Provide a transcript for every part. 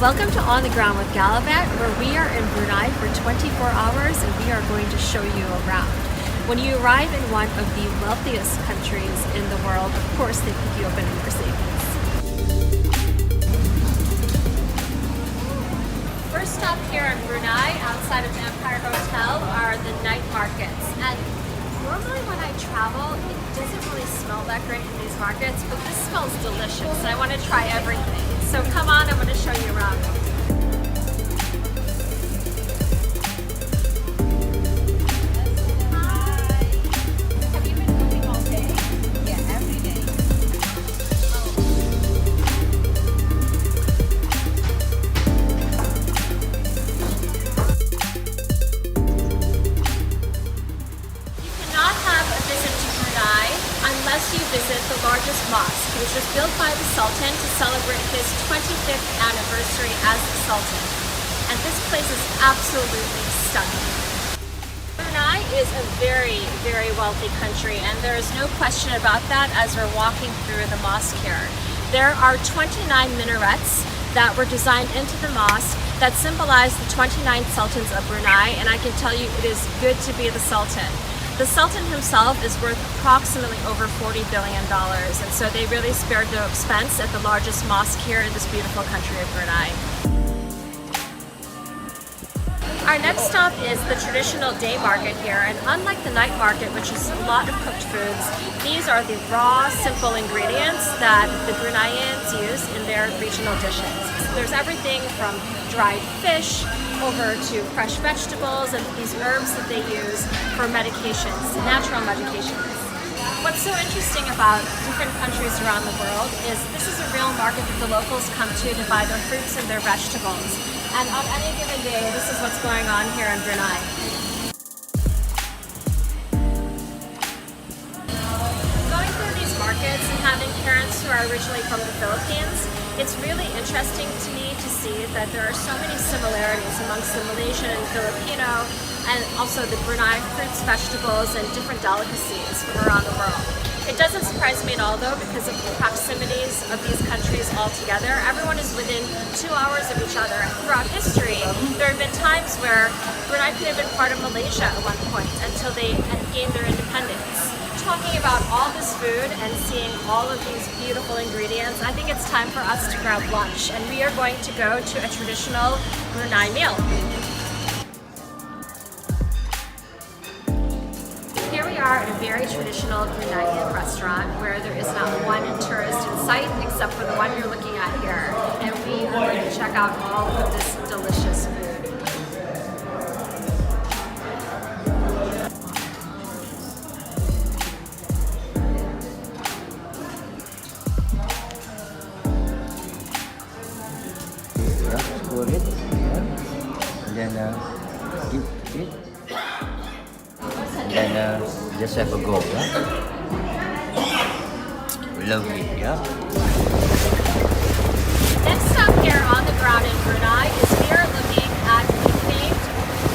Welcome to On the Ground with Galavante, where we are in Brunei for 24 hours and we are going to show you around. When you arrive in one of the wealthiest countries in the world, of course they pick you up in a Mercedes. First stop here in Brunei, outside of the Empire Hotel, are the night markets. And normally when I travel, it doesn't really smell that great in these markets, but this smells delicious. I want to try everything. So come on, I'm going to show you around. Hi. Have you been cooking all day? Yeah, every day. You cannot have a visit to Brunei unless you visit the largest mosque, which was built by the Sultan to celebrate his 25th anniversary as the Sultan. And this place is absolutely stunning. Brunei is a very, very wealthy country, and there is no question about that as we're walking through the mosque here. There are 29 minarets that were designed into the mosque that symbolize the 29 sultans of Brunei, and I can tell you it is good to be the Sultan. The Sultan himself is worth approximately over $40 billion, and so they really spared no expense at the largest mosque here in this beautiful country of Brunei. Our next stop is the traditional day market here, and unlike the night market, which is a lot of cooked foods, these are the raw, simple ingredients that the Bruneians use in their regional dishes. There's everything from dried fish over to fresh vegetables and these herbs that they use for medications, natural medications. What's so interesting about different countries around the world is this is a real market that the locals come to buy their fruits and their vegetables. And on any given day, this is what's going on here in Brunei. Going through these markets and having parents who are originally from the Philippines, it's really interesting to me to see that there are so many similarities amongst the Malaysian and Filipino and also the Brunei fruits, vegetables, and different delicacies from around the world. It doesn't surprise me at all though, because of the proximities of these countries all together. Everyone is within 2 hours of each other. And throughout history, there have been times where Brunei could have been part of Malaysia at one point until they had gained their independence. Talking about all this food and seeing all of these beautiful ingredients, I think it's time for us to grab lunch, and we are going to go to a traditional Brunei meal. Here we are at a very traditional Bruneian restaurant where there is not one tourist in sight except for the one you're looking at here, and we are going to check out all of this delicious food. Score it, yeah. And then eat it. And then just have a go, yeah. Lovely, yeah. Next stop here on the ground in Brunei is we are looking at the famed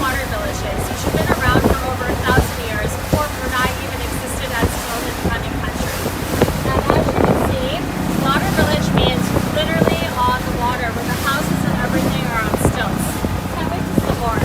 water villages, which have been around for over 1,000 years before Brunei even existed as its own independent country. And as you can see, water village means literally on the water, where the houses and everything are on stilts. Can't wait to see more.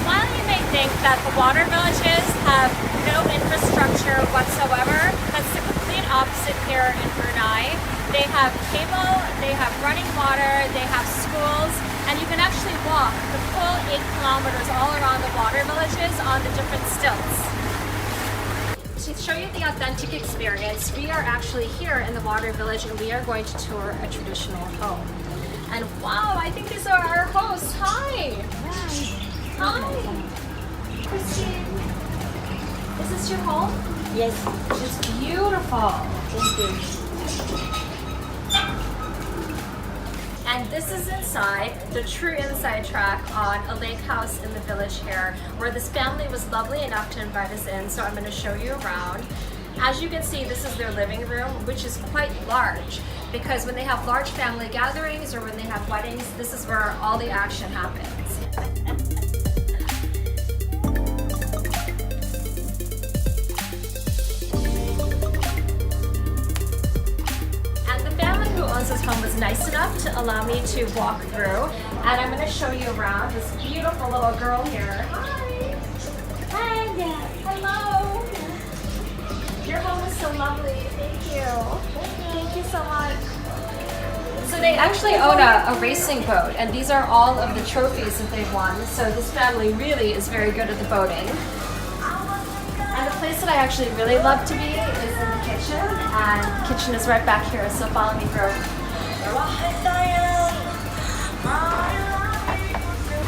While you may think that the water villages have no infrastructure whatsoever, that's the complete opposite here in Brunei. They have cable, they have running water, they have schools, and you can actually walk the full 8 kilometers all around the water villages on the different stilts. To show you the authentic experience, we are actually here in the water village and we are going to tour a traditional home. And wow, I think these are our hosts. Hi! Hi! Christine, is this your home? Yes. It's beautiful. Thank you. And this is inside, the true inside track on a lake house in the village here, where this family was lovely enough to invite us in, so I'm going to show you around. As you can see, this is their living room, which is quite large, because when they have large family gatherings or when they have weddings, this is where all the action happens. hostess home was nice enough to allow me to walk through. And I'm going to show you around this beautiful little girl here. Hi! Hi! Hello! Your home is so lovely. Thank you. Thank you so much. So they actually own a racing boat, and these are all of the trophies that they've won. So this family really is very good at the boating. And the place that I actually really love to be is in the kitchen, and the kitchen is right back here, so follow me through.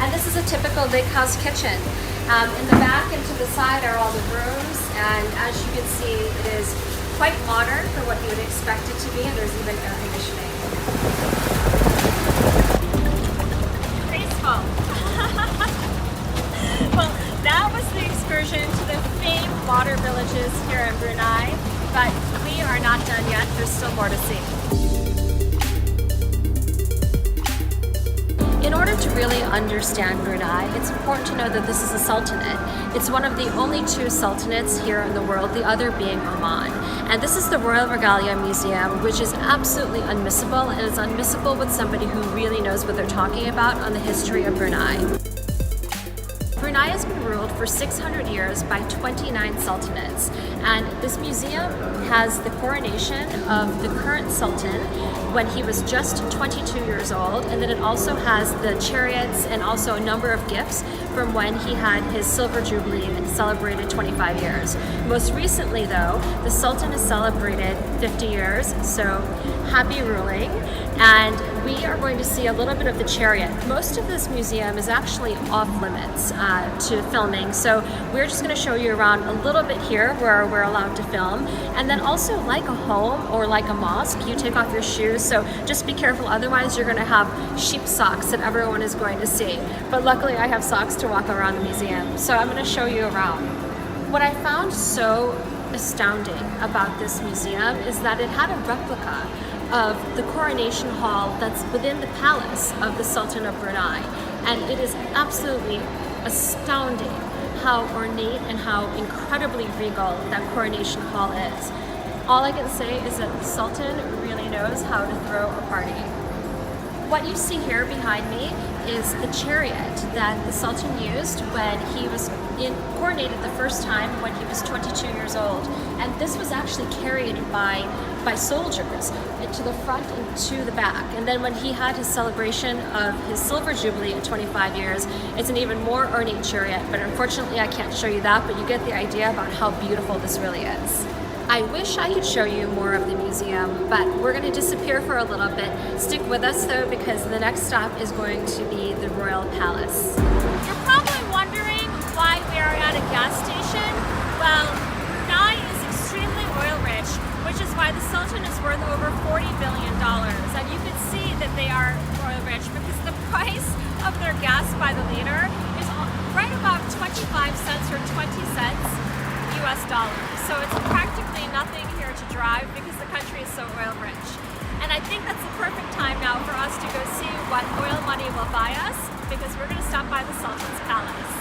And this is a typical lake house kitchen. In the back and to the side are all the rooms, and as you can see, it is quite modern for what you would expect it to be, and there's even air conditioning. Graceful. Well, that was the excursion to the famed water villages here in Brunei, but we are not done yet. There's still more to see. In order to really understand Brunei, it's important to know that this is a sultanate. It's one of the only 2 sultanates here in the world, the other being Oman. And this is the Royal Regalia Museum, which is absolutely unmissable, and it's unmissable with somebody who really knows what they're talking about on the history of Brunei. Brunei has been ruled for 600 years by 29 sultanates, and this museum has the coronation of the current sultan when he was just 22 years old, and then it also has the chariots and also a number of gifts from when he had his silver jubilee and celebrated 25 years. Most recently though, the sultan has celebrated 50 years, so happy ruling, and we are going to see a little bit of the chariot. Most of this museum is actually off limits to filming, so we're just going to show you around a little bit here where we're allowed to film, and then also like a home or like a mosque, you take off your shoes, so just be careful, otherwise you're going to have sheep socks that everyone is going to see. But luckily I have socks to walk around the museum, so I'm going to show you around. What I found so astounding about this museum is that it had a replica of the coronation hall that's within the palace of the Sultan of Brunei, and it is absolutely astounding how ornate and how incredibly regal that coronation hall is. All I can say is that the Sultan really knows how to throw a party. What you see here behind me is the chariot that the Sultan used when he was coronated the first time when he was 22 years old. And this was actually carried by soldiers to the front and to the back. And then when he had his celebration of his silver jubilee at 25 years, it's an even more ornate chariot, but unfortunately I can't show you that, but you get the idea about how beautiful this really is. I wish I could show you more of the museum, but we're going to disappear for a little bit. Stick with us though, because the next stop is going to be the Royal Palace. You're probably wondering why we are at a gas station. Well, Brunei is extremely oil rich, which is why the Sultan is worth over $40 billion. And you can see that they are oil rich because the price of their gas by the liter is right about 25 cents or 20 cents US dollars. So it's practically nothing here to drive because the country is so oil rich. And I think that's the perfect time now for us to go see what oil money will buy us, because we're going to stop by the Sultan's palace.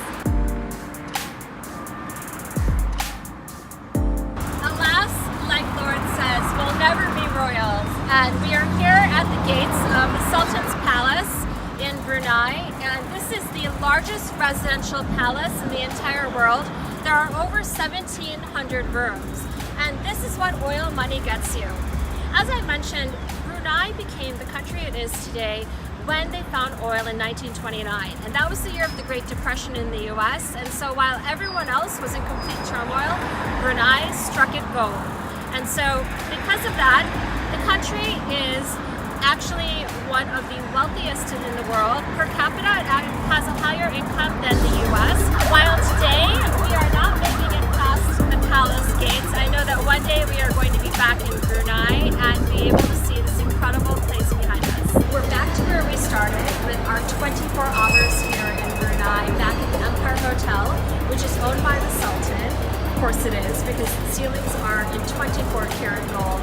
Alas, like Lord says, we'll never be royals. And we are here at the gates of the Sultan's palace in Brunei, and this is the largest residential palace in the entire world. There are over 1,700 rooms, and this is what oil money gets you. As I mentioned, Brunei became the country it is today when they found oil in 1929, and that was the year of the Great Depression in the US, and so while everyone else was in complete turmoil, Brunei struck it gold. And so because of that, the country is actually one of the wealthiest in the world. Per capita, it has a higher income than the US. While today we are not making it past the palace gates, I know that one day we are going to be back in Brunei and be able to see this incredible place behind us. We're back to where we started with our 24 hours here in Brunei, back at the Empire Hotel, which is owned by the Sultan. Of course it is, because the ceilings are in 24 karat gold.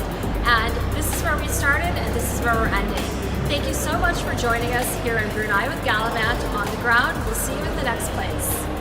And this is where we started, and this is where we're ending. Thank you so much for joining us here in Brunei with Galavante on the ground. We'll see you at the next place.